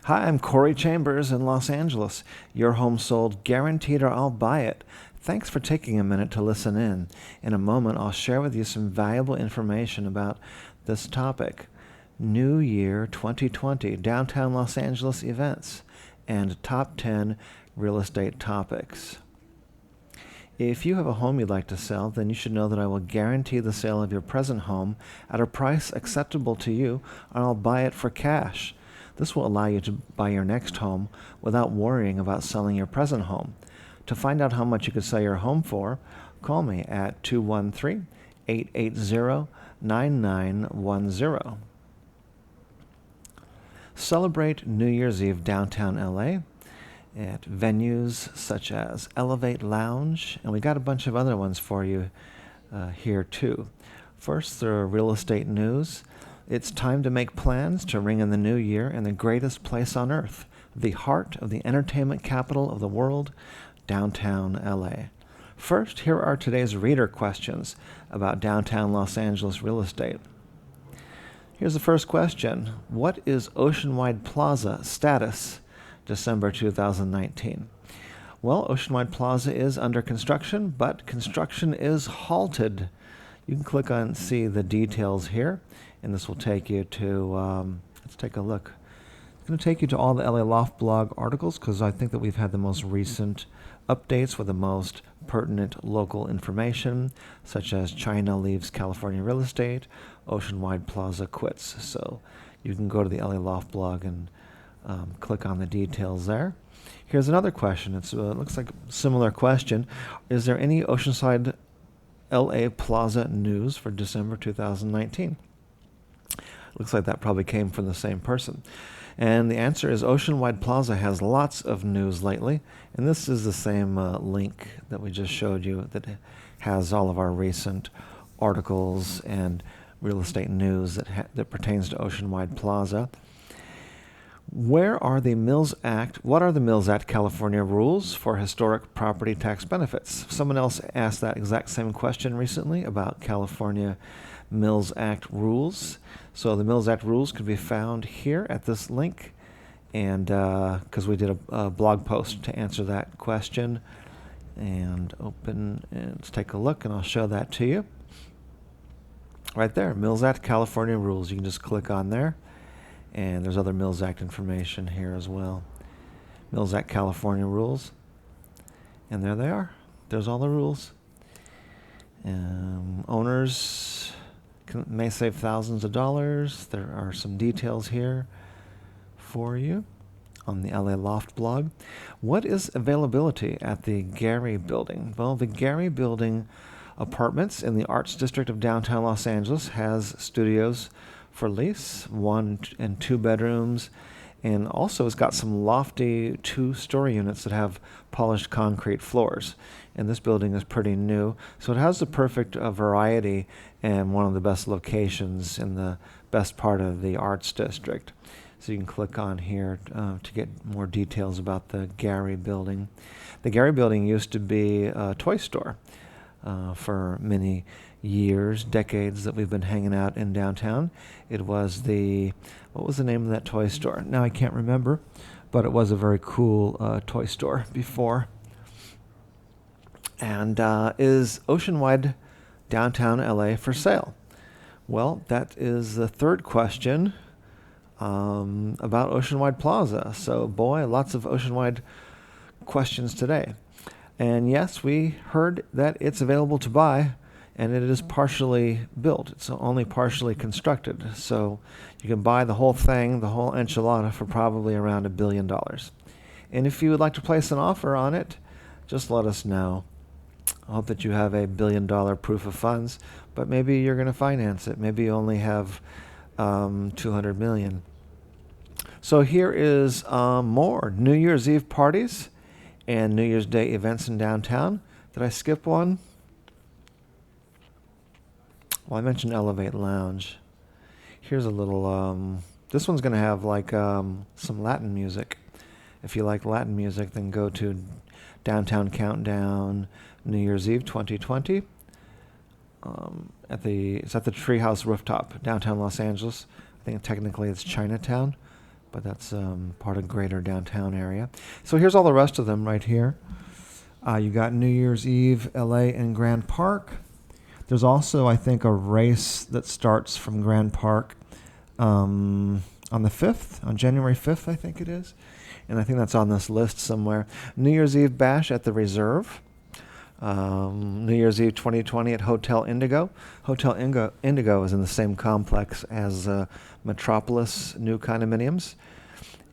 Hi, I'm Corey Chambers in Los Angeles. Your home sold, guaranteed, or I'll buy it. Thanks for taking a minute to listen in. In a moment, I'll share with you some valuable information about this topic. New Year 2020 Downtown Los Angeles events and top 10 real estate topics. If you have a home you'd like to sell, then you should know that I will guarantee the sale of your present home at a price acceptable to you, and I'll buy it for cash. This will allow you to buy your next home without worrying about selling your present home. To find out how much you could sell your home for, call me at 213-880-9910. Celebrate New Year's Eve downtown LA at venues such as Elevate Lounge, and we got a bunch of other ones for you here too. First, the real estate news. It's time to make plans to ring in the new year in the greatest place on earth, the heart of the entertainment capital of the world, downtown LA. First, here are today's reader questions about downtown Los Angeles real estate. Here's the first question. What is OceanWide Plaza status December 2019? Well, OceanWide Plaza is under construction, but construction is halted. You can click on see the details here, and this will take you to, let's take a look. It's going to take you to all the LA Loft blog articles because I think that we've had the most recent updates with the most pertinent local information, such as China leaves California real estate, OceanWide Plaza quits. So you can go to the LA Loft blog and click on the details there. Here's another question. It looks like a similar question. Is there any Oceanside LA Plaza news for December 2019? Looks like that probably came from the same person. And the answer is OceanWide Plaza has lots of news lately, and this is the same link that we just showed you that has all of our recent articles and real estate news that pertains to OceanWide Plaza. What are the Mills Act California rules for historic property tax benefits? Someone else asked that exact same question recently about California Mills Act rules. So the Mills Act rules can be found here at this link, and because we did a blog post to answer that question, and let's take a look, and I'll show that to you. Right there, Mills Act California rules. You can just click on there. And there's other Mills Act information here as well. Mills Act California rules. And there they are. There's all the rules. Owners may save thousands of dollars. There are some details here for you on the LA Loft blog. What is availability at the Garey Building? Well, the Garey Building Apartments in the Arts District of downtown Los Angeles has studios for lease, 1 and 2 bedrooms, and also it's got some lofty 2-story units that have polished concrete floors. And this building is pretty new, so it has the perfect variety and one of the best locations in the best part of the Arts District. So you can click on here to get more details about the Garey Building. The Garey Building used to be a toy store for many years, decades that we've been hanging out in downtown. It was what was the name of that toy store? Now I can't remember, but it was a very cool toy store before. And is OceanWide downtown LA for sale? Well, that is the third question about OceanWide Plaza. So boy, lots of OceanWide questions today. And yes, we heard that it's available to buy, and it is partially built. It's only partially constructed. So you can buy the whole thing, the whole enchilada, for probably around $1 billion. And if you would like to place an offer on it, just let us know. I hope that you have $1 billion proof of funds, but maybe you're going to finance it. Maybe you only have $200 million. So here is more New Year's Eve parties and New Year's Day events in downtown. Did I skip one? Well, I mentioned Elevate Lounge. Here's a little, this one's going to have like some Latin music. If you like Latin music, then go to Downtown Countdown New Year's Eve 2020. It's at the Treehouse Rooftop, downtown Los Angeles. I think technically it's Chinatown, but that's part of greater downtown area. So here's all the rest of them right here. You got New Year's Eve, LA and Grand Park. There's also, I think, a race that starts from Grand Park on the 5th, on January 5th, I think it is. And I think that's on this list somewhere. New Year's Eve Bash at the Reserve. New Year's Eve 2020 at Hotel Indigo. Hotel Indigo is in the same complex as Metropolis new condominiums,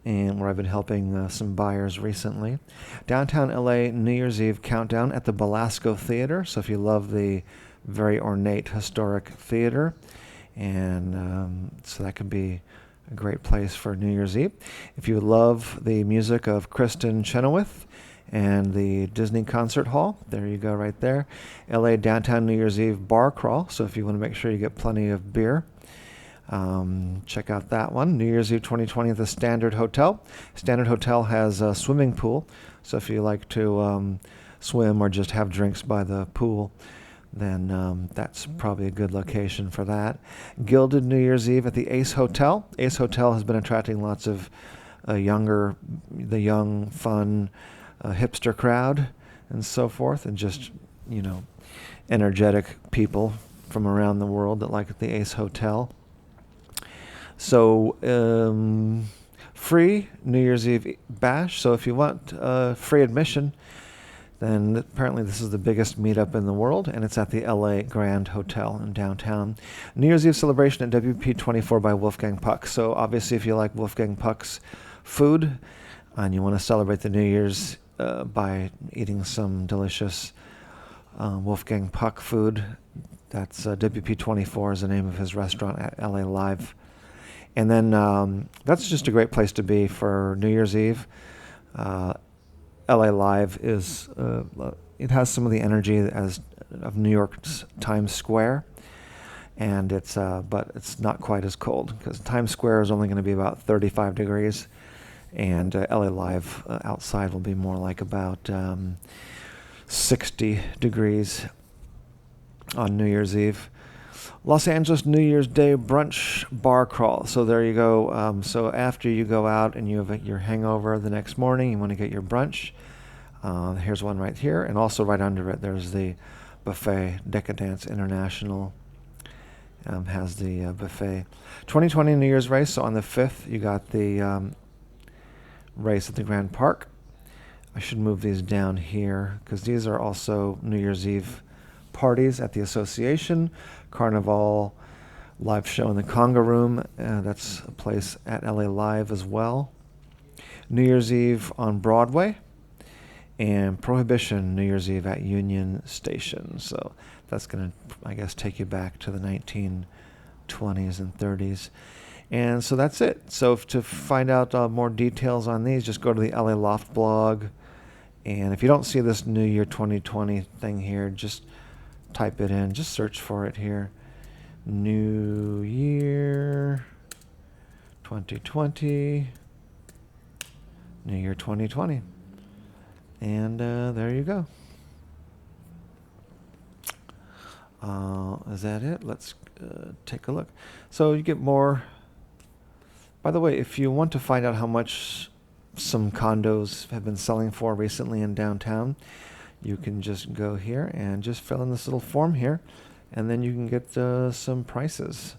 and where I've been helping some buyers recently. Downtown LA New Year's Eve countdown at the Belasco Theater. So if you love the very ornate historic theater, and so that could be a great place for New Year's Eve. If you love the music of Kristen Chenoweth and the Disney Concert Hall, there you go right there. LA Downtown New Year's Eve Bar Crawl, so if you want to make sure you get plenty of beer, check out that one. New Year's Eve 2020 at the Standard Hotel. Standard Hotel has a swimming pool, so if you like to swim or just have drinks by the pool, then that's probably a good location for that. Gilded New Year's Eve at the Ace Hotel. Ace Hotel has been attracting lots of the young, fun, hipster crowd and so forth, and just, energetic people from around the world that like the Ace Hotel. So free New Year's Eve bash. So if you want free admission, then apparently this is the biggest meetup in the world, and it's at the LA Grand Hotel in downtown. New Year's Eve celebration at WP24 by Wolfgang Puck. So obviously if you like Wolfgang Puck's food and you want to celebrate the New Year's by eating some delicious Wolfgang Puck food, that's WP24 is the name of his restaurant at LA Live. And then that's just a great place to be for New Year's Eve. LA Live is, it has some of the energy of New York's Times Square, and but it's not quite as cold, because Times Square is only going to be about 35 degrees, and LA Live outside will be more like about 60 degrees on New Year's Eve. Los Angeles New Year's Day brunch bar crawl. So there you go. So after you go out and you have your hangover the next morning, you want to get your brunch. Here's one right here, and also right under it, there's the buffet. Decadence International has the buffet. 2020 New Year's race. So on the 5th, you got the race at the Grand Park. I should move these down here because these are also New Year's Eve parties at the association. Carnival live show in the Conga Room. That's a place at LA Live as well. New Year's Eve on Broadway, and Prohibition New Year's Eve at Union Station. So that's going to, I guess, take you back to the 1920s and 30s. And so that's it. So to find out more details on these, just go to the LA Loft blog. And if you don't see this New Year 2020 thing here, just type it in. Just search for it here. New Year 2020. New Year 2020. And there you go. Is that it? Let's take a look. So you get more. By the way, if you want to find out how much some condos have been selling for recently in downtown, you can just go here and just fill in this little form here, and then you can get some prices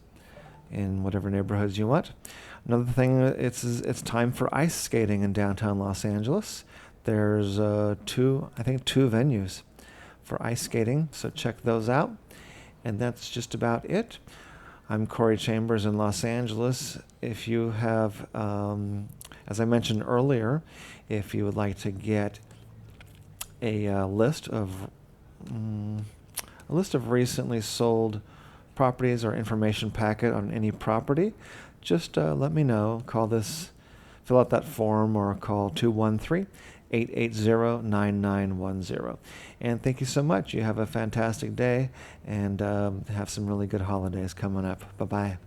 in whatever neighborhoods you want. Another thing, it's time for ice skating in downtown Los Angeles. There's two venues for ice skating, so check those out. And that's just about it. I'm Corey Chambers in Los Angeles. If you have, as I mentioned earlier, if you would like to get a list of recently sold properties or information packet on any property, just let me know. Fill out that form, or call 213-880-9910. And thank you so much. You have a fantastic day, and have some really good holidays coming up. Bye-bye.